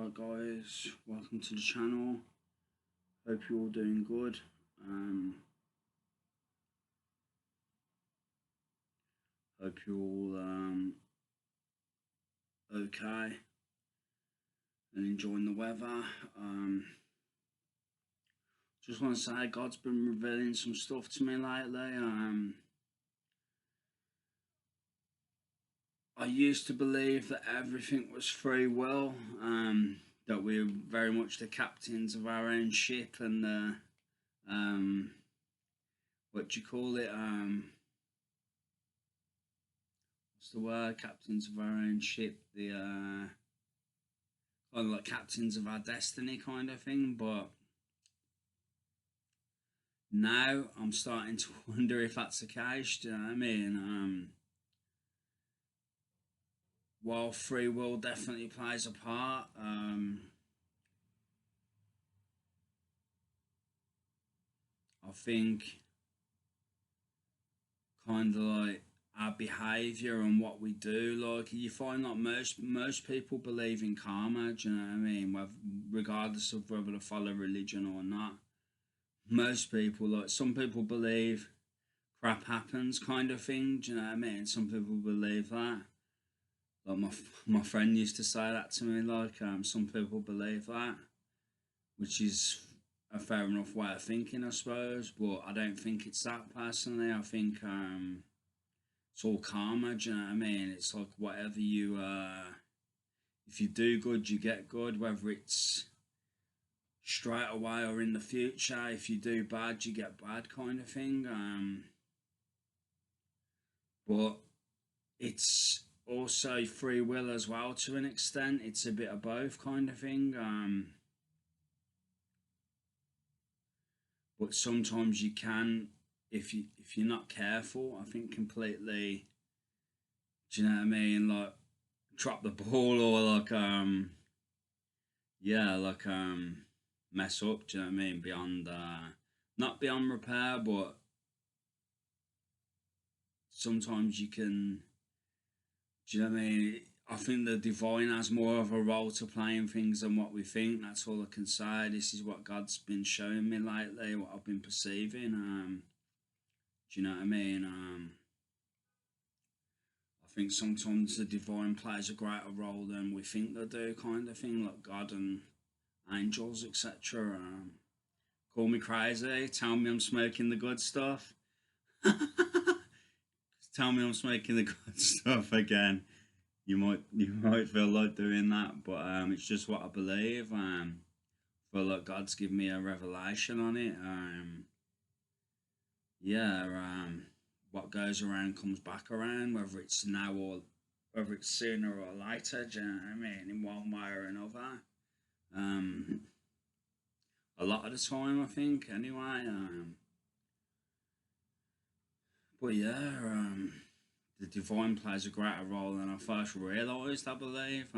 Right guys, welcome to the channel. Hope you're all doing good. Hope you're all okay and enjoying the weather. Just want to say God's been revealing some stuff to me lately. I used to believe that everything was free will, that we were very much the captains of our own ship and the what do you call it? What's the word? Captains of our own ship. The kind of like captains of our destiny, kind of thing. But now I'm starting to wonder if that's the case. Do you know what I mean? While free will definitely plays a part, I think kind of like our behavior and what we do, like you find that most people believe in karma. Do you know what I mean? Regardless of whether they follow religion or not, most people, like some people believe crap happens, kind of thing. Do you know what I mean? Some people believe that. Like my friend used to say that to me. Like some people believe that, which is a fair enough way of thinking, I suppose. But I don't think it's that personally. I think it's all karma. Do you know what I mean? It's like whatever you if you do good, you get good. Whether it's straight away or in the future, if you do bad, you get bad, kind of thing. But it's also free will as well to an extent. It's a bit of both, kind of thing. But sometimes you can, if you're not careful, I think completely. Do you know what I mean? Like drop the ball or like yeah, like mess up. Do you know what I mean? Beyond not beyond repair, but sometimes you can. Do you know what I mean? I think the divine has more of a role to play in things than what we think. That's all I can say. This is what God's been showing me lately, what I've been perceiving. Do you know what I mean? I think sometimes the divine plays a greater role than we think they do, kind of thing, like God and angels, etc. Call me crazy, tell me I'm smoking the good stuff. Tell me I'm smoking the good stuff again. You might feel like doing that, but it's just what I believe. Feel like God's given me a revelation on it. Yeah, what goes around comes back around, whether it's now or whether it's sooner or later. Do you know what I mean? In one way or another. Um, a lot of the time, I think. Anyway. But yeah, the divine plays a greater role than I first realised, I believe.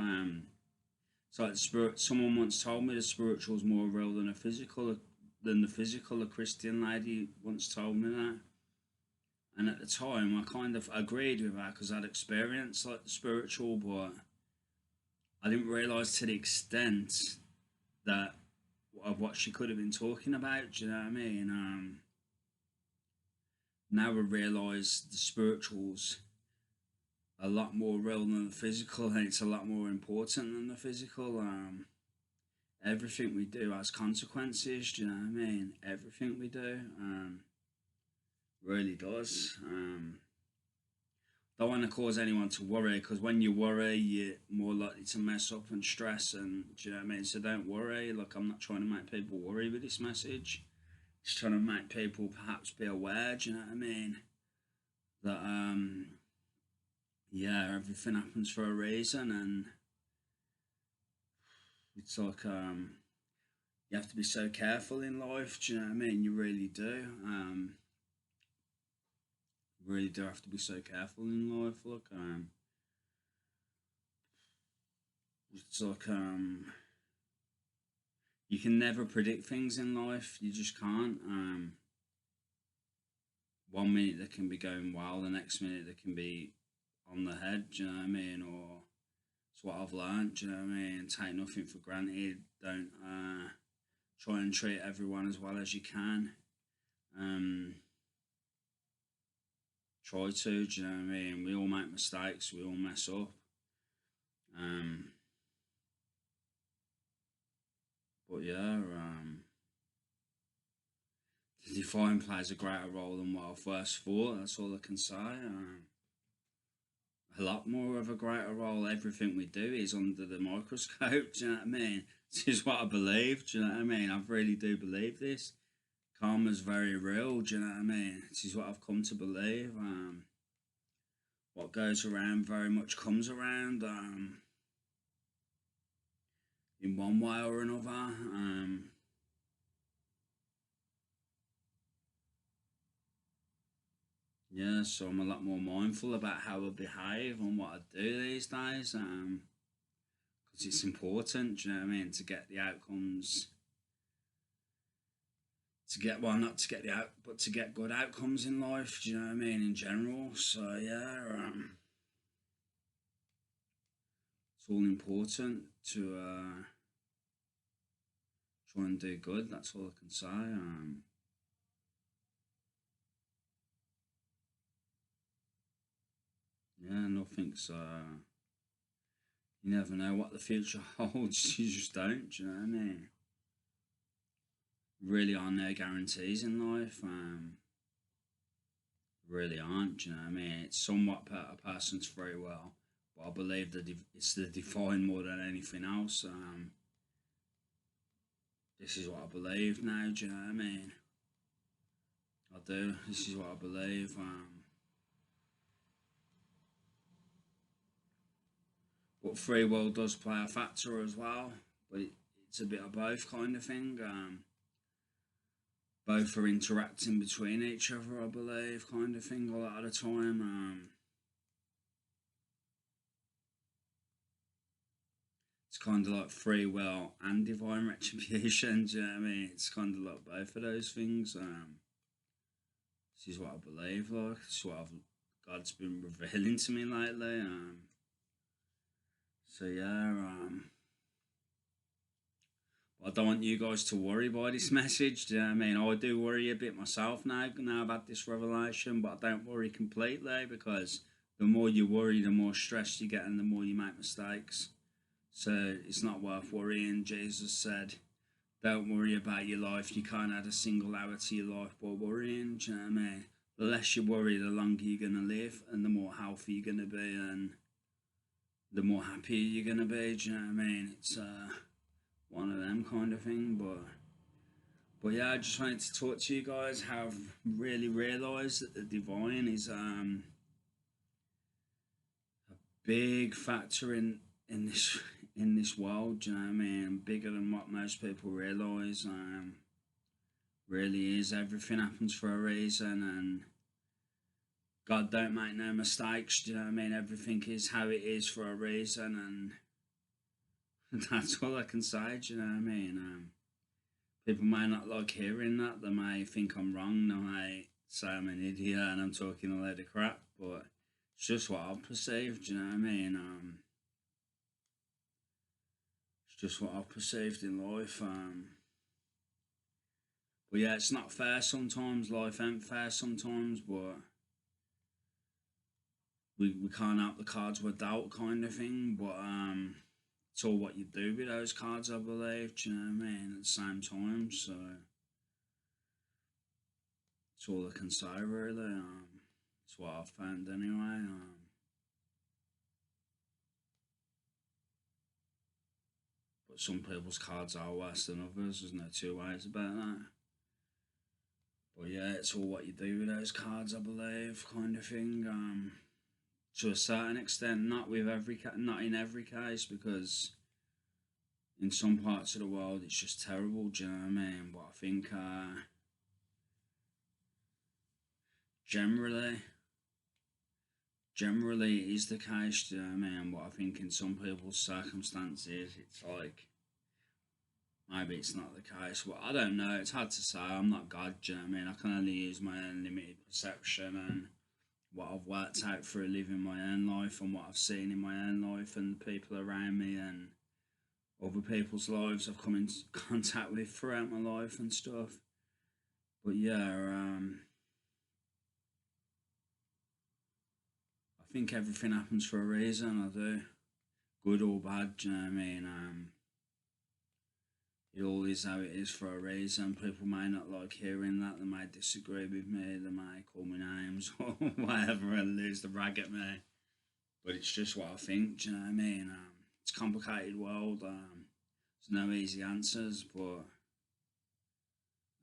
So the spirit. Someone once told me the spiritual is more real than the physical. A Christian lady once told me that, and at the time I kind of agreed with her because I'd experienced like the spiritual, but I didn't realise to the extent that of what she could have been talking about. Do you know what I mean? Now I realise the spirituals a lot more real than the physical, and it's a lot more important than the physical. Everything we do has consequences. Do you know what I mean? Everything we do really does. Don't want to cause anyone to worry because when you worry, you're more likely to mess up and stress. And do you know what I mean? So don't worry. Like I'm not trying to make people worry with this message. Just trying to make people perhaps be aware. Do you know what I mean? That yeah, everything happens for a reason, and it's like you have to be so careful in life. Do you know what I mean? You really do. Really do have to be so careful in life. Look, it's like you can never predict things in life. You just can't. One minute they can be going well, the next minute they can be on the head. Do you know what I mean? Or It's what I've learned, do you know what I mean? Take nothing for granted. Don't try and treat everyone as well as you can. Um, Try to, do you know what I mean? We all make mistakes, we all mess up. Um, but yeah, the divine plays a greater role than what I first thought. That's all I can say. A lot more of a greater role. Everything we do is under the microscope. Do you know what I mean? This is what I believe. Do you know what I mean? I really do believe this. Karma's very real. Do you know what I mean? This is what I've come to believe. What goes around very much comes around. In one way or another. Yeah, so I'm a lot more mindful about how I behave and what I do these days. Because it's important, do you know what I mean, to get the outcomes. To get, well, not to get the out, but to get good outcomes in life. Do you know what I mean, in general? So yeah, it's all important to try and do good. That's all I can say. Yeah, nothing's. You never know what the future holds. You just don't. Do you know what I mean? Really are no guarantees in life. Really aren't. Do you know what I mean? It's somewhat a person's free will, but I believe that it's the divine more than anything else. This is what I believe now. Do you know what I mean? I do. This is what I believe. But free will does play a factor as well, but it's a bit of both kind of thing. Both are interacting between each other, I believe, kind of thing a lot of the time. It's kind of like free will and divine retribution. Do you know what I mean? It's kind of like both of those things. This is what I believe. Like, this is what God's been revealing to me lately. So yeah. I don't want you guys to worry by this message. Do you know what I mean? I do worry a bit myself now about this revelation, but I don't worry completely, because the more you worry, the more stressed you get and the more you make mistakes. So it's not worth worrying. Jesus said, don't worry about your life. You can't add a single hour to your life by worrying. Do you know what I mean? The less you worry, the longer you're going to live and the more healthy you're going to be and the more happy you're going to be. Do you know what I mean? It's one of them kind of thing. But yeah, I just wanted to talk to you guys how I've really realised that the divine is a big factor in this world. Do you know what I mean? Bigger than what most people realise. Really is. Everything happens for a reason, and God don't make no mistakes. Do you know what I mean? Everything is how it is for a reason, and that's all I can say. Do you know what I mean? People may not like hearing that. They may think I'm wrong. They may say I'm an idiot and I'm talking a load of crap. But it's just what I've perceived. Do you know what I mean? It's just what I've perceived in life. But yeah, it's not fair sometimes. Life ain't fair sometimes. But we can't help the cards we're dealt, kind of thing. But it's all what you do with those cards, I believe. Do you know what I mean? At the same time, so it's all I can say, really. It's what I've found anyway. But some people's cards are worse than others. There's no two ways about that. But yeah, it's all what you do with those cards, I believe, kind of thing. To a certain extent, not in every case, because in some parts of the world it's just terrible. Do you know what I mean? But I think generally it is the case. Do you know what I mean? But I think in some people's circumstances, it's like maybe it's not the case. Well, I don't know. It's hard to say. I'm not God. Do you know what I mean? I can only use my own limited perception and what I've worked out through living my own life and what I've seen in my own life and the people around me and other people's lives I've come into contact with throughout my life and stuff. But yeah, I think everything happens for a reason. I do, good or bad. Do you know what I mean? It all is how it is for a reason. People may not like hearing that. They may disagree with me. They may call me names or whatever and lose the rag at me. But it's just what I think. Do you know what I mean? It's a complicated world. There's no easy answers, but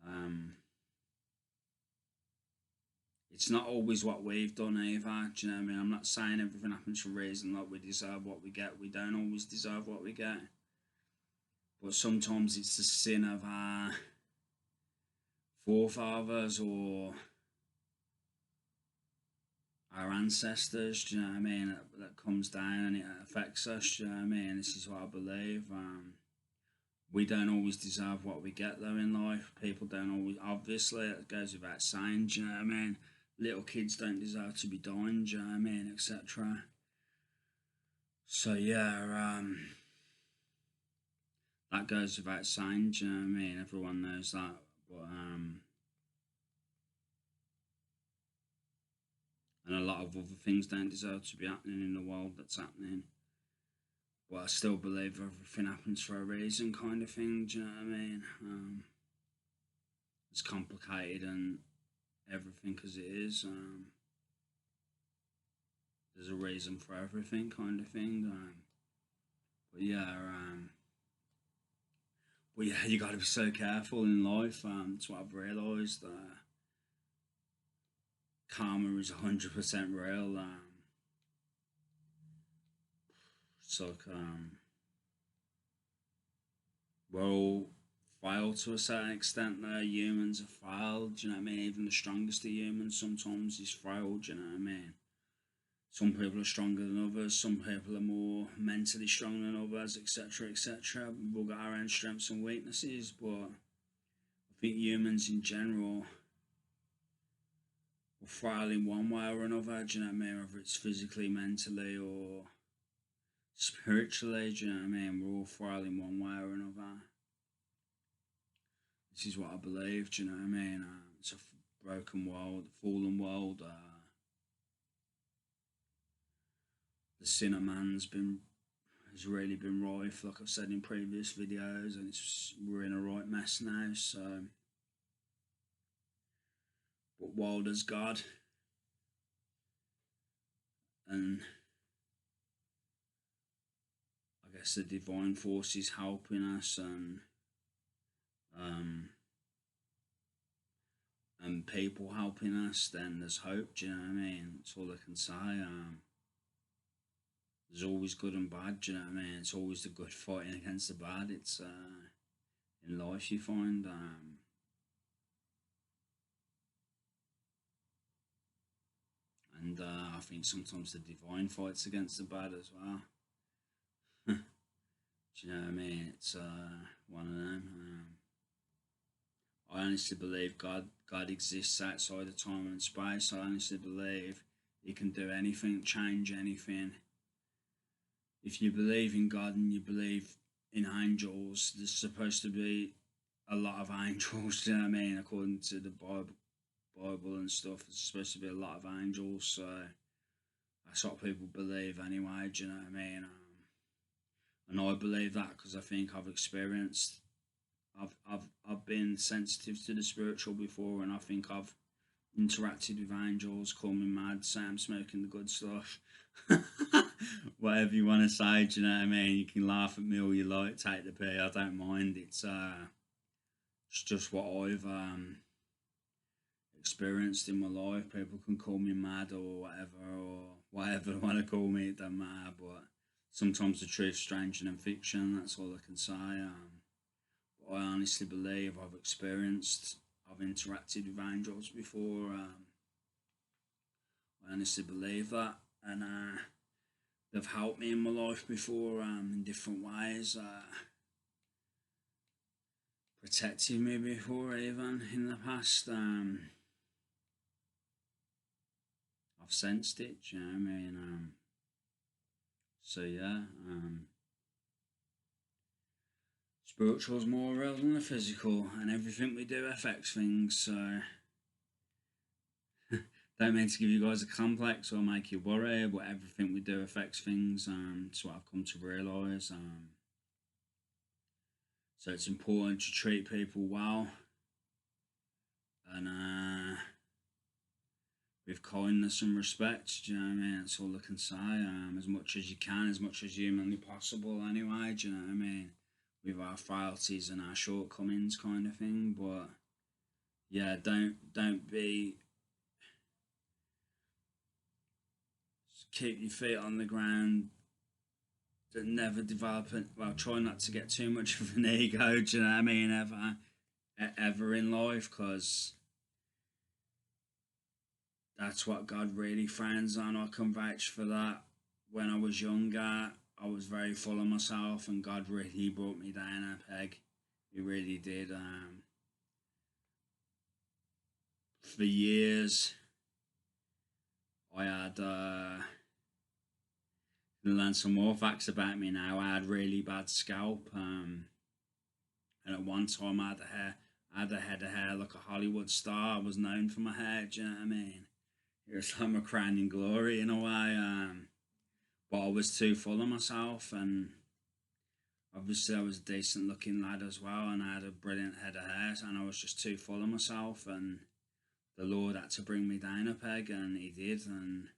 um, it's not always what we've done either. Do you know what I mean? I'm not saying everything happens for a reason. Like we deserve what we get. We don't always deserve what we get. But sometimes it's the sin of our forefathers or our ancestors, do you know what I mean? That comes down and it affects us, do you know what I mean? This is what I believe. We don't always deserve what we get though in life. People don't always, obviously, it goes without saying, do you know what I mean? Little kids don't deserve to be dying, do you know what I mean? Etc. So yeah, that goes without saying, do you know what I mean? Everyone knows that. But and a lot of other things don't deserve to be happening in the world that's happening. But I still believe everything happens for a reason, kind of thing. Do you know what I mean? It's complicated and everything as it is. There's a reason for everything, kind of thing. But yeah, you got to be so careful in life. That's what I've realised. Karma is 100% real. It's like we're all failed to a certain extent. Though humans are failed. Do you know what I mean? Even the strongest of humans sometimes is frail. Do you know what I mean? Some people are stronger than others. Some people are more mentally strong than others, etc., etc. We've all got our own strengths and weaknesses, but I think humans in general are frail in one way or another. Do you know what I mean? Whether it's physically, mentally, or spiritually. Do you know what I mean? We're all frail in one way or another. This is what I believe. Do you know what I mean? It's a broken world, a fallen world. The sin of man's been has really been rife, like I've said in previous videos, and we're in a right mess now. So, but wild as God, and I guess the divine force is helping us, um, and people helping us. Then there's hope. Do you know what I mean? That's all I can say. There's always good and bad. Do you know what I mean? It's always the good fighting against the bad. It's in life you find. And I think sometimes the divine fights against the bad as well. Do you know what I mean? It's one of them. I honestly believe God exists outside of time and space. I honestly believe He can do anything, change anything. If you believe in God and you believe in angels, there's supposed to be a lot of angels. Do you know what I mean? According to the Bible and stuff, there's supposed to be a lot of angels. So that's what people believe anyway. Do you know what I mean? And I believe that because I think I've experienced, I've been sensitive to the spiritual before, and I think I've interacted with angels, call me mad, say I'm smoking the good stuff. Whatever you want to say, do you know what I mean? You can laugh at me all you like, take the pee, I don't mind. It's just what I've experienced in my life. People can call me mad or whatever they want to call me, it doesn't matter. But sometimes the truth's stranger than fiction, that's all I can say. But I honestly believe I've interacted with angels before. I honestly believe that, and they've helped me in my life before in different ways. Protected me before, even in the past. I've sensed it. Do you know what I mean? So yeah, spiritual is more real than the physical, and everything we do affects things. So don't mean to give you guys a complex or make you worry, but everything we do affects things. It's what I've come to realise. So it's important to treat people well and with kindness and respect. Do you know what I mean? That's all I can say. As much as you can, as much as humanly possible. Anyway, do you know what I mean? With our frailties and our shortcomings, kind of thing. But yeah, don't be. Keep your feet on the ground. Never develop it. Well, try not to get too much of an ego. Do you know what I mean? Ever in life, because that's what God really frowns on. I can vouch for that. When I was younger, I was very full of myself, and God really brought me down a peg. He really did. For years, I had learned some more facts about me now. I had really bad scalp, and at one time I had a head of hair like a Hollywood star. I was known for my hair. Do you know what I mean? It was like my crowning glory in a way. But I was too full of myself, and obviously I was a decent looking lad as well, and I had a brilliant head of hair, and I was just too full of myself, and the Lord had to bring me down a peg, and he did. And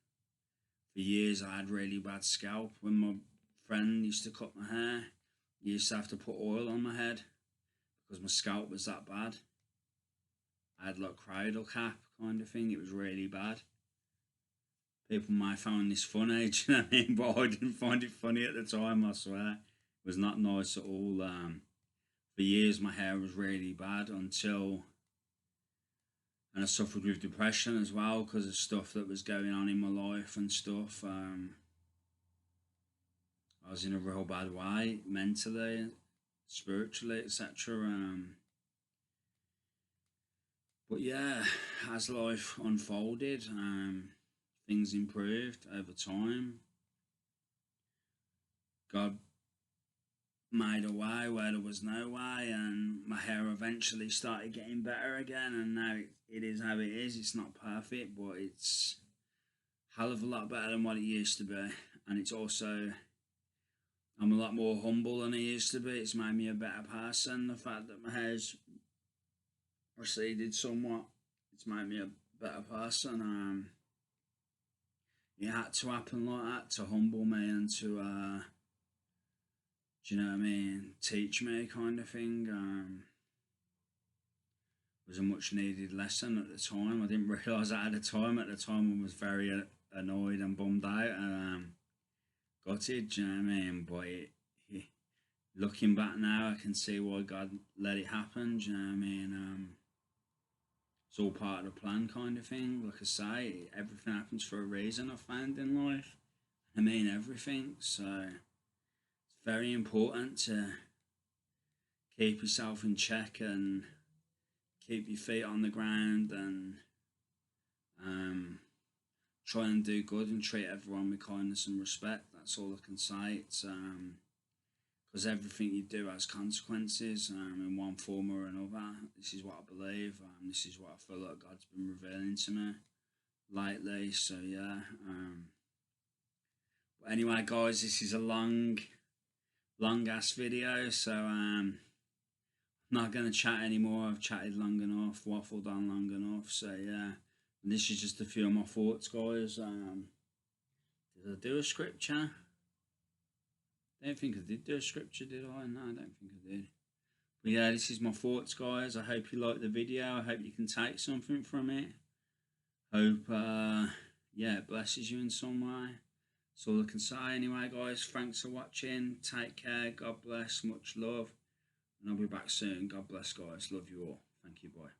for years I had really bad scalp. When my friend used to cut my hair, he used to have to put oil on my head because my scalp was that bad. I had like cradle cap kind of thing. It was really bad. People might find this funny, do you know what I mean? But I didn't find it funny at the time, I swear. It was not nice at all. For years my hair was really bad until, and I suffered with depression as well because of stuff that was going on in my life and stuff. I was in a real bad way, mentally, spiritually, etc. But yeah, as life unfolded, things improved over time. God made a way where there was no way, and my hair eventually started getting better again, and now it is how it is. It's not perfect, but it's a hell of a lot better than what it used to be. And it's also, I'm a lot more humble than I used to be. It's made me a better person. The fact that my hair's receded somewhat, it's made me a better person. It had to happen like that to humble me and to do you know what I mean, teach me kind of thing. It was a much needed lesson at the time. I didn't realise that at the time. At the time I was very annoyed and bummed out and gutted, do you know what I mean? But looking back now, I can see why God let it happen, do you know what I mean? It's all part of the plan kind of thing. Like I say, everything happens for a reason, I found in life. I mean everything, so it's very important to keep yourself in check and keep your feet on the ground and try and do good and treat everyone with kindness and respect. That's all I can say. It's because everything you do has consequences in one form or another. This is what I believe. This is what I feel like God's been revealing to me lately. So yeah. But anyway, guys, this is a long ass video. So I'm not going to chat anymore. I've chatted long enough, waffled on long enough. So yeah. And this is just a few of my thoughts, guys. Did I do a scripture? I don't think I did do a scripture, did I? No, I don't think I did. But yeah, this is my thoughts, guys. I hope you liked the video. I hope you can take something from it. Hope, yeah, it blesses you in some way. That's all I can say. Anyway, guys, thanks for watching. Take care. God bless. Much love. And I'll be back soon. God bless, guys. Love you all. Thank you. Bye.